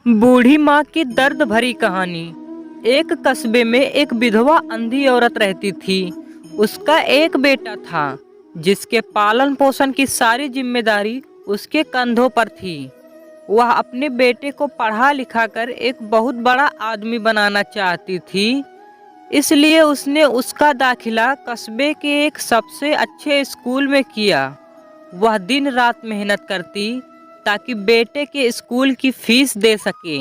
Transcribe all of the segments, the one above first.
बूढ़ी माँ की दर्द भरी कहानी। एक कस्बे में एक विधवा अंधी औरत रहती थी। उसका एक बेटा था जिसके पालन पोषण की सारी जिम्मेदारी उसके कंधों पर थी। वह अपने बेटे को पढ़ा लिखा कर एक बहुत बड़ा आदमी बनाना चाहती थी। इसलिए उसने उसका दाखिला कस्बे के एक सबसे अच्छे स्कूल में किया। वह दिन रात मेहनत करती ताकि बेटे के स्कूल की फीस दे सके।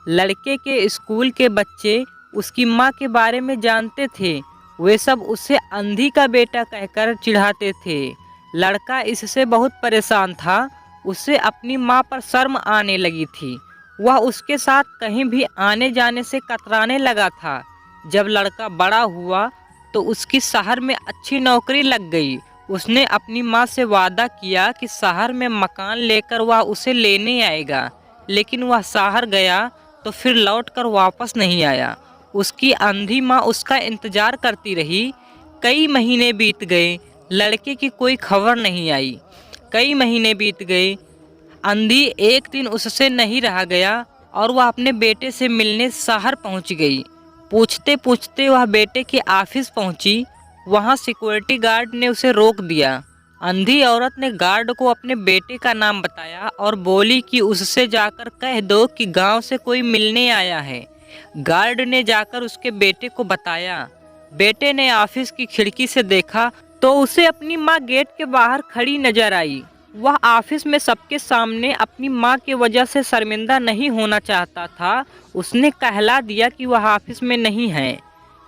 लड़के के स्कूल के बच्चे उसकी माँ के बारे में जानते थे। वे सब उसे अंधी का बेटा कहकर चिढ़ाते थे। लड़का इससे बहुत परेशान था। उसे अपनी माँ पर शर्म आने लगी थी। वह उसके साथ कहीं भी आने जाने से कतराने लगा था। जब लड़का बड़ा हुआ तो उसकी शहर में अच्छी नौकरी लग गई। उसने अपनी माँ से वादा किया कि शहर में मकान लेकर वह उसे लेने आएगा, लेकिन वह शहर गया तो फिर लौटकर वापस नहीं आया। उसकी अंधी माँ उसका इंतजार करती रही। कई महीने बीत गए, लड़के की कोई खबर नहीं आई। कई महीने बीत गए, अंधी एक दिन उससे नहीं रहा गया और वह अपने बेटे से मिलने शहर पहुंच गई। पूछते पूछते वह बेटे के ऑफिस पहुंची। वहां सिक्योरिटी गार्ड ने उसे रोक दिया। अंधी औरत ने गार्ड को अपने बेटे का नाम बताया और बोली कि उससे जाकर कह दो कि गांव से कोई मिलने आया है। गार्ड ने जाकर उसके बेटे को बताया। बेटे ने ऑफिस की खिड़की से देखा तो उसे अपनी माँ गेट के बाहर खड़ी नजर आई। वह ऑफिस में सबके सामने अपनी माँ की वजह से शर्मिंदा नहीं होना चाहता था। उसने कहला दिया कि वह ऑफिस में नहीं है।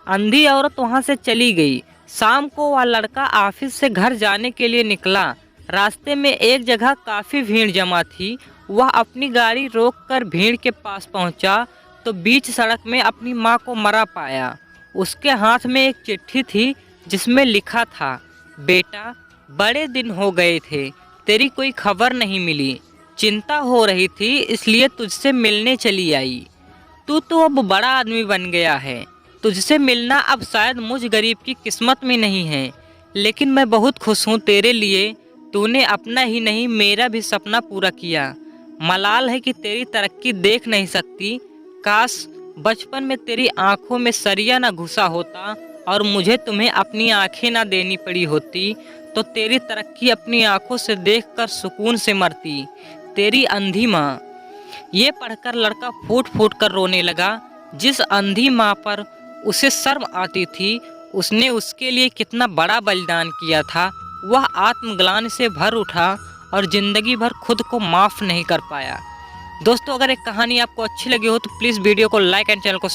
अंधी औरत वहां से चली गई। शाम को वह लड़का ऑफिस से घर जाने के लिए निकला। रास्ते में एक जगह काफी भीड़ जमा थी। वह अपनी गाड़ी रोककर भीड़ के पास पहुंचा तो बीच सड़क में अपनी माँ को मरा पाया। उसके हाथ में एक चिट्ठी थी जिसमें लिखा था, बेटा, बड़े दिन हो गए थे, तेरी कोई खबर नहीं मिली। चिंता हो रही थी इसलिए तुझसे मिलने चली आई। तू तो अब बड़ा आदमी बन गया है। तुझसे मिलना अब शायद मुझ गरीब की किस्मत में नहीं है, लेकिन मैं बहुत खुश हूँ तेरे लिए। तूने अपना ही नहीं मेरा भी सपना पूरा किया। मलाल है कि तेरी तरक्की देख नहीं सकती। काश बचपन में तेरी आंखों में सरिया ना घुसा होता और मुझे तुम्हें अपनी आंखें ना देनी पड़ी होती, तो तेरी तरक्की अपनी आंखों से देखकर सुकून से मरती। तेरी अंधी माँ। ये पढ़कर लड़का फूट फूट कर रोने लगा। जिस अंधी माँ पर उसे शर्म आती थी, उसने उसके लिए कितना बड़ा बलिदान किया था। वह आत्मग्लानि से भर उठा और जिंदगी भर खुद को माफ़ नहीं कर पाया। दोस्तों, अगर एक कहानी आपको अच्छी लगी हो तो प्लीज़ वीडियो को लाइक एंड चैनल को